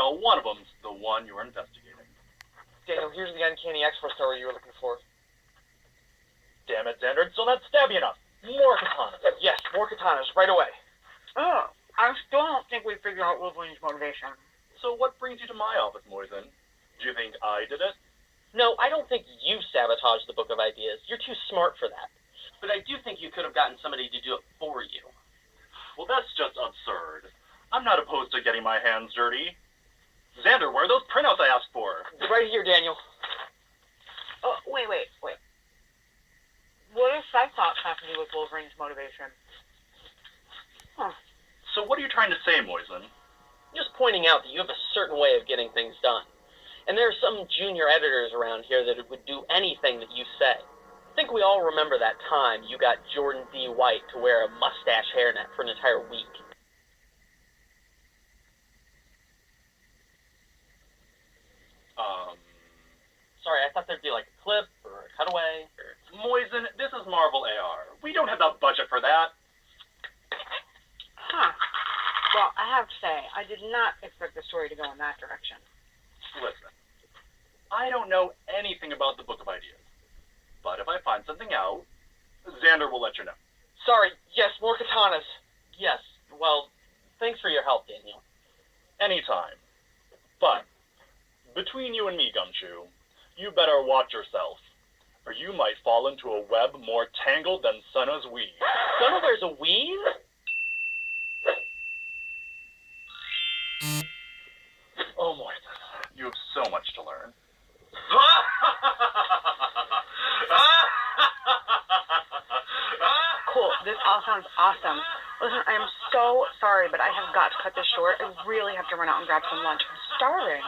Well, one of them's the one you're investigating. Daniel, here's the Uncanny X-Force story you were looking for. Damn it, Xander, it's still not stabby enough. More katanas. Yes, more katanas, right away. Oh, I still don't think we figured out Wolverine's motivation. So what brings you to my office, Moisen? Do you think I did it? No, I don't think you sabotaged the Book of Ideas. You're too smart for that. But I do think you could have gotten somebody to do it for you. Well, that's just absurd. I'm not opposed to getting my hands dirty. Xander, where are those printouts I asked for? Right here, Daniel. Oh, wait. What does Cyclops have to do with Wolverine's motivation? So what are you trying to say, Moisen? Just pointing out that you have a certain way of getting things done. And there are some junior editors around here that would do anything that you say. I think we all remember that time you got Jordan D. White to wear a mustache hairnet for an entire week. Sorry, I thought there'd be like a clip or a cutaway. Moisen, this is Marvel AR. We don't have the budget for that. Well, I have to say, I did not expect the story to go in that direction. Listen, I don't know anything about the Book of Ideas. But if I find something out, Xander will let you know. Sorry, yes, more katanas. Yes, well, thanks for your help, Daniel. Anytime. But, between you and me, Gumshoe, you better watch yourself, or you might fall into a web more tangled than Sunna's weave. Sunna wears a weave? Oh, Moisen, you have so much to learn. Cool, this all sounds awesome. Listen, I am so sorry, but I have got to cut this short. I really have to run out and grab some lunch. I'm starving.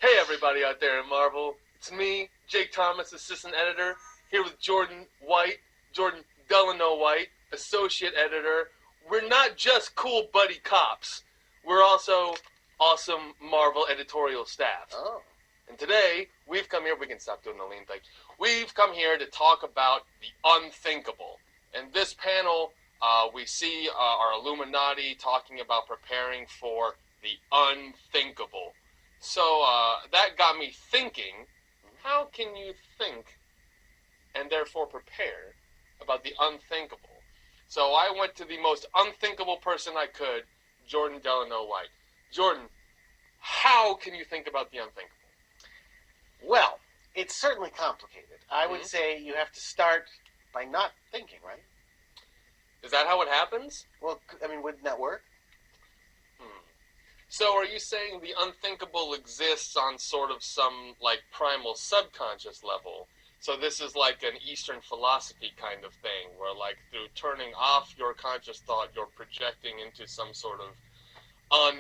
Hey everybody out there in Marvel, it's me, Jake Thomas, assistant editor, here with Jordan White, Jordan Delano White, associate editor. We're not just cool buddy cops, we're also awesome Marvel editorial staff. Oh. And today, we've come here, we can stop doing the lean thing, we've come here to talk about the unthinkable. In this panel, we see our Illuminati talking about preparing for the unthinkable. So that got me thinking, how can you think and therefore prepare about the unthinkable? So I went to the most unthinkable person I could, Jordan Delano White. Jordan, how can you think about the unthinkable? Well, it's certainly complicated. I would say you have to start by not thinking, right? Is that how it happens? Well, I mean, wouldn't that work? So are you saying the unthinkable exists on sort of some, like, primal subconscious level? So this is like an Eastern philosophy kind of thing, where, like, through turning off your conscious thought, you're projecting into some sort of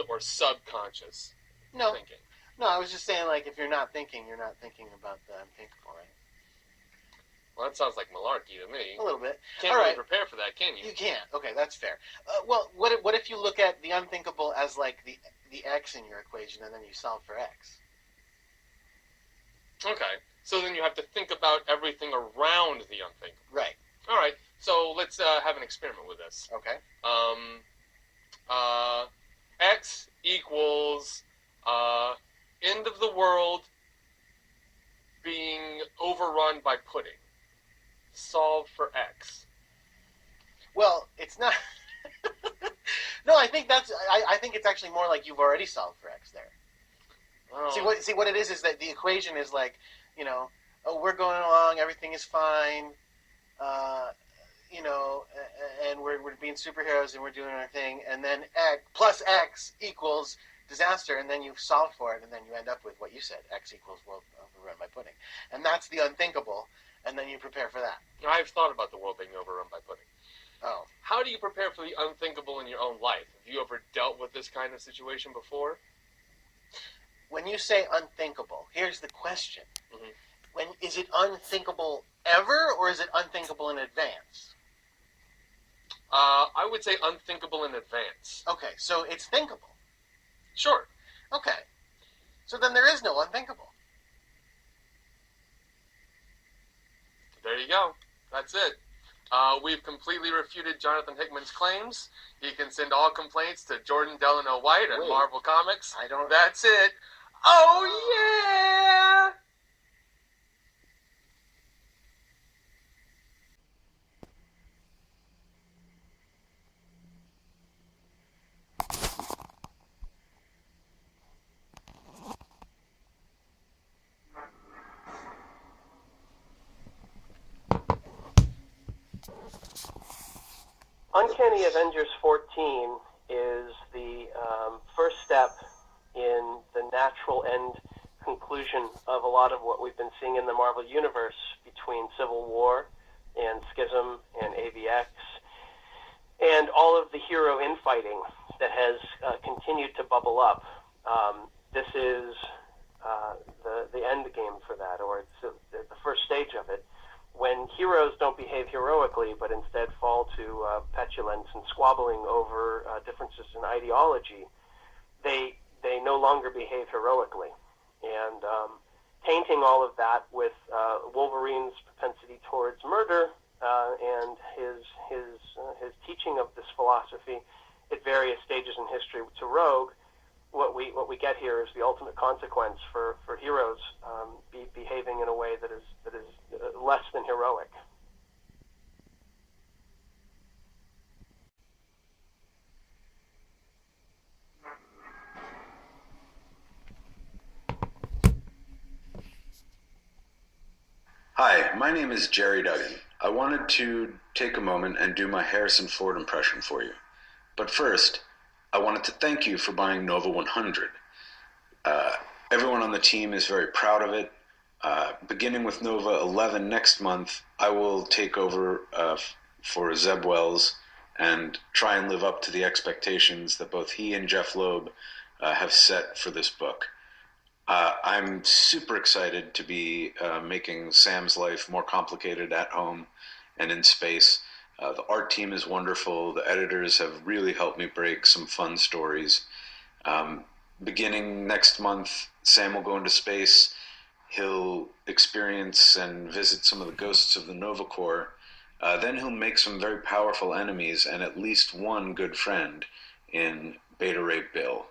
or subconscious thinking? No, I was just saying, like, if you're not thinking about the unthinkable, right? Well, that sounds like malarkey to me. A little bit. Can't All really right. prepare for that, can you? You can't. Okay, that's fair. Well, what if you look at the unthinkable as, like, the x in your equation, and then you solve for x? Okay. So then you have to think about everything around the unthinkable. Right. All right. So let's have an experiment with this. Okay. X equals end of the world being overrun by pudding. Solve for X. Well, it's not No, I think that's. I think it's actually more like you've already solved for X there. Oh. See what it is that the equation is like, oh, we're going along, everything is fine, and we're being superheroes and we're doing our thing, and then X plus X equals disaster, and then you solve for it, and then you end up with what you said: X equals world overrun by pudding, and that's the unthinkable, and then you prepare for that. I've thought about the world being overrun by pudding. Oh, How do you prepare for the unthinkable in your own life? Have you ever dealt with this kind of situation before? when you say unthinkable, here's the question: Mhm. When is it unthinkable ever, or is it unthinkable in advance? I would say unthinkable in advance. Okay, so it's thinkable. Sure. Okay, so then there is no unthinkable. There you go. That's it. We've completely refuted Jonathan Hickman's claims. He can send all complaints to Jordan Delano White at Wait. Marvel Comics. I don't. That's it. Oh, yeah! Uncanny Avengers 14 is the first step in the natural end conclusion of a lot of what we've been seeing in the Marvel Universe between Civil War and Schism and AVX, and all of the hero infighting that has continued to bubble up. This is the end game for that, or it's the first stage of it. When heroes don't behave heroically, but instead fall to petulance and squabbling over differences in ideology, they no longer behave heroically. And tainting all of that with Wolverine's propensity towards murder and his teaching of this philosophy at various stages in history to Rogue, what we get here is the ultimate consequence for heroes behaving in a way that is less than heroic. Hi, my name is Jerry Duggan. I wanted to take a moment and do my Harrison Ford impression for you. But first, I wanted to thank you for buying Nova 100. Everyone on the team is very proud of it. Beginning with Nova 11 next month, I will take over for Zeb Wells and try and live up to the expectations that both he and Jeff Loeb have set for this book. I'm super excited to be making Sam's life more complicated at home and in space. The art team is wonderful. The editors have really helped me break some fun stories. Beginning next month, Sam will go into space. He'll experience and visit some of the ghosts of the Nova Corps. Then he'll make some very powerful enemies and at least one good friend in Beta Ray Bill.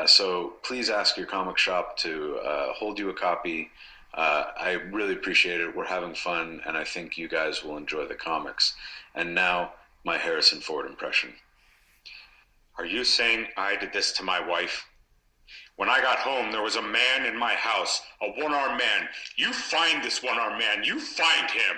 So please ask your comic shop to hold you a copy. I really appreciate it. We're having fun, and I think you guys will enjoy the comics. And now, my Harrison Ford impression. Are you saying I did this to my wife? When I got home, there was a man in my house, a one-armed man. You find this one-armed man. You find him.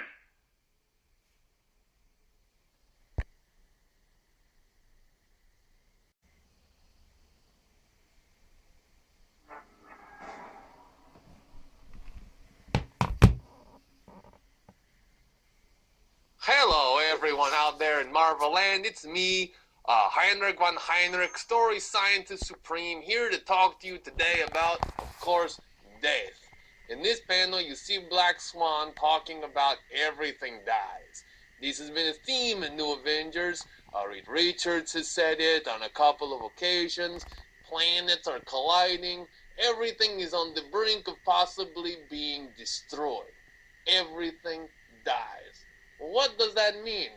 Hello, everyone out there in Marvel Land. It's me, Heinrich von Heinrich, Story Scientist Supreme, here to talk to you today about, of course, death. In this panel, you see Black Swan talking about everything dies. This has been a theme in New Avengers. Reed Richards has said it on a couple of occasions. Planets are colliding. Everything is on the brink of possibly being destroyed. Everything dies. What does that mean?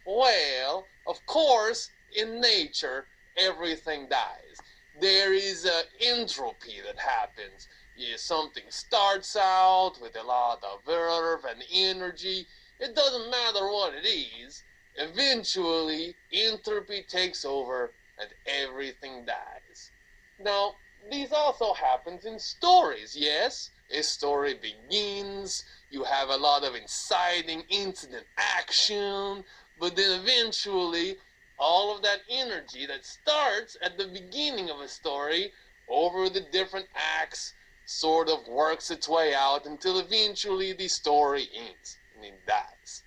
Well, of course, in nature, everything dies. There is entropy that happens. Something starts out with a lot of verve and energy. It doesn't matter what it is. Eventually, entropy takes over and everything dies. Now, this also happens in stories, yes? A story begins, you have a lot of inciting incident action, but then eventually, all of that energy that starts at the beginning of a story over the different acts sort of works its way out until eventually the story ends and it dies.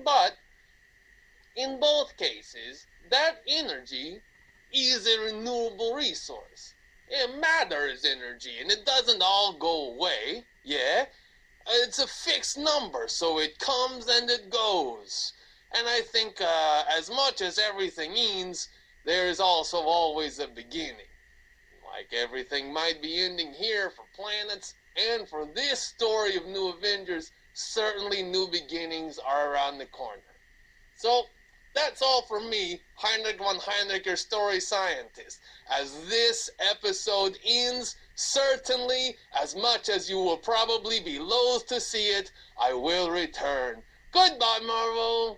But in both cases, that energy is a renewable resource. Matter is energy, and it doesn't all go away, yeah? It's a fixed number, so it comes and it goes. And I think as much as everything ends, there is also always a beginning. Like everything might be ending here for planets, and for this story of New Avengers, certainly new beginnings are around the corner. So, that's all from me, Heinrich von Heinrich, your story scientist. As this episode ends, certainly, as much as you will probably be loath to see it, I will return. Goodbye, Marvel!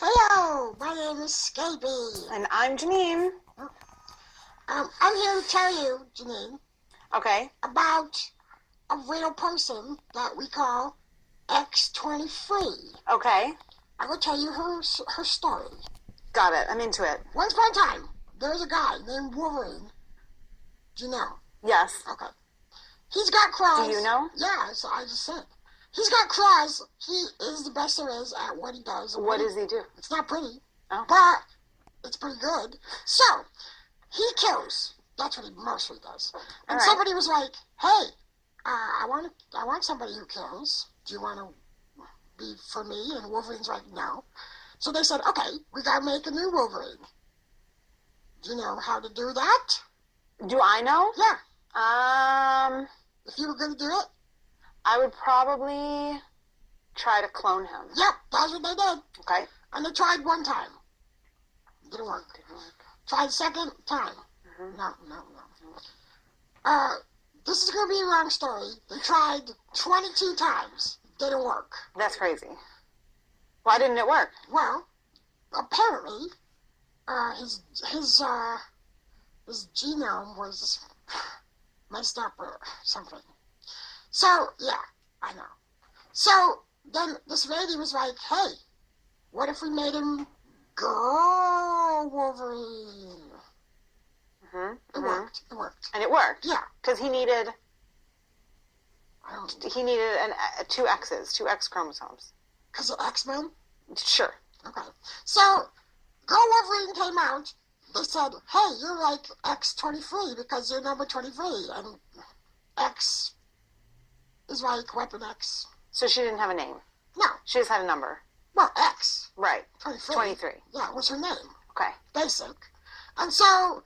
Hello, my name is Scaby. And I'm Janine. I'm here to tell you, Janine, Okay. about a real person that we call X-23. Okay. I will tell you her story. Got it. I'm into it. Once upon a time, there was a guy named Wolverine. Do you know? Yes. Okay. He's got claws. Do you know? Yeah, so I just said. He's got claws. He is the best there is at what he does. What does he do? It's not pretty, Oh. but it's pretty good. So, he kills. That's what he mostly does. And right. somebody was like, hey, I want somebody who kills. Do you want to be for me? And Wolverine's like, no. So they said, okay, we got to make a new Wolverine. Do you know how to do that? Do I know? Yeah. If you were going to do it? I would probably try to clone him. Yep, that's what they did. Okay. And they tried one time. Didn't work. Tried second time. Mm-hmm. No. This is going to be a long story. They tried 22 times. Didn't work. That's crazy. Why didn't it work? Well, apparently, his genome was messed up or something. So, yeah, I know. So, then this lady was like, hey, what if we made him girl Wolverine? Mm-hmm. It worked. And it worked? Yeah. Because he needed I don't... two X's, two X chromosomes. Because of X-Men? Sure. Okay. So, girl Wolverine came out. They said, hey, you're like X-23 because you're number 23. And X is like Weapon X. So she didn't have a name? No. She just had a number? Well, X. Right. 23. 23. Yeah, what's her name? Okay. Basic. And so,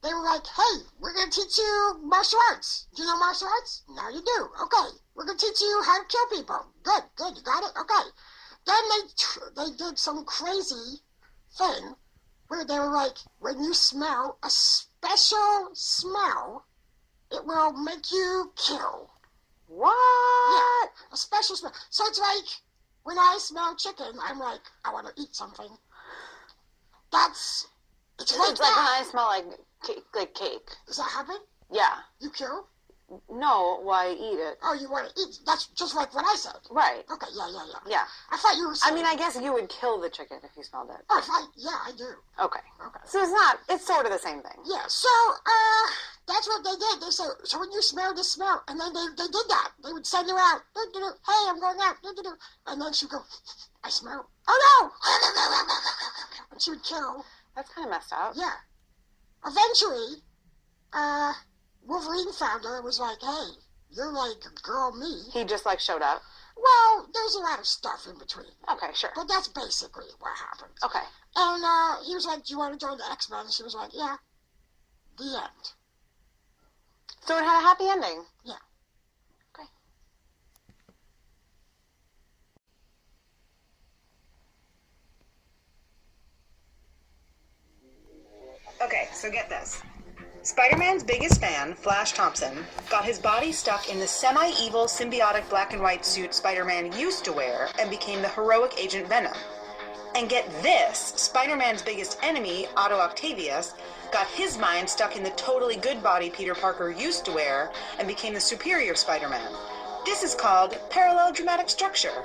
they were like, hey, we're going to teach you martial arts. Do you know martial arts? Now you do. Okay. We're going to teach you how to kill people. Good. You got it? Okay. Then they did some crazy thing where they were like, when you smell a special smell, it will make you kill. What? Yeah, a special smell. So it's like, when I smell chicken, I'm like, I want to eat something. It's like when I smell like cake. Does that happen? Yeah. You kill? No, why eat it? Oh, you want to eat? That's just like what I said. Right. Okay, yeah. Yeah. I thought you were saying... I mean, I guess you would kill the chicken if you smelled it. Oh, I do. Okay. Okay. So it's sort of the same thing. Yeah, so, that's what they did. They said, so when you smell this smell, and then they did that. They would send her out. Hey, I'm going out. And then she'd go, I smell. Oh, no! And she would kill. That's kind of messed up. Yeah. Eventually, Wolverine found her and was like, hey, you're like girl me. He just showed up? Well, there's a lot of stuff in between. Okay, sure. But that's basically what happened. Okay. And he was like, do you want to join the X-Men? And she was like, yeah. The end. So it had a happy ending. Yeah. Okay, so get this. Spider-Man's biggest fan, Flash Thompson, got his body stuck in the semi-evil symbiotic black and white suit Spider-Man used to wear and became the heroic Agent Venom. And get this, Spider-Man's biggest enemy, Otto Octavius, got his mind stuck in the totally good body Peter Parker used to wear and became the superior Spider-Man. This is called parallel dramatic structure.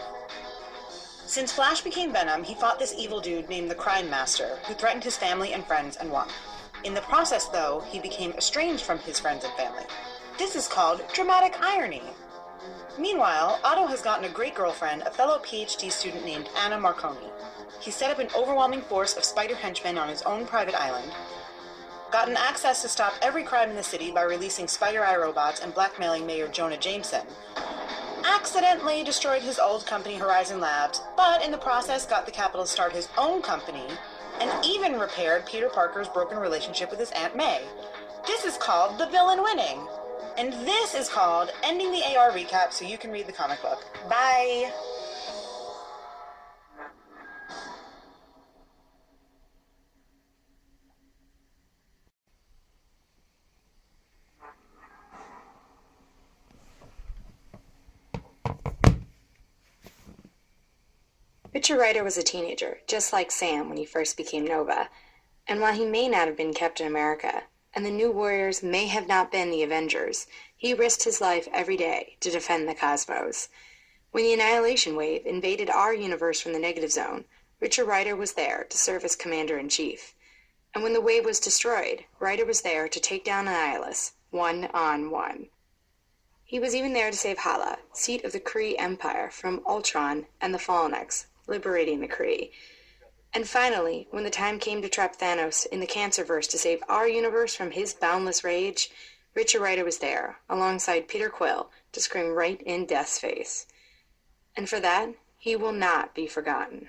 Since Flash became Venom, he fought this evil dude named the Crime Master, who threatened his family and friends and won. In the process, though, he became estranged from his friends and family. This is called dramatic irony. Meanwhile, Otto has gotten a great girlfriend, a fellow PhD student named Anna Marconi. He set up an overwhelming force of spider henchmen on his own private island, gotten access to stop every crime in the city by releasing spider-eye robots and blackmailing Mayor Jonah Jameson, accidentally destroyed his old company Horizon Labs, but in the process got the capital to start his own company, and even repaired Peter Parker's broken relationship with his Aunt May. This is called the villain winning. And this is called ending the AR recap so you can read the comic book. Bye! Richard Rider was a teenager, just like Sam when he first became Nova. And while he may not have been Captain America, and the New Warriors may have not been the Avengers, he risked his life every day to defend the cosmos. When the Annihilation Wave invaded our universe from the Negative Zone, Richard Rider was there to serve as Commander-in-Chief. And when the wave was destroyed, Rider was there to take down Annihilus, 1-on-1. He was even there to save Hala, seat of the Kree Empire, from Ultron and the Fallenex, liberating the Kree. And finally, when the time came to trap Thanos in the Cancerverse to save our universe from his boundless rage, Richard Rider was there, alongside Peter Quill, to scream right in Death's face. And for that, he will not be forgotten.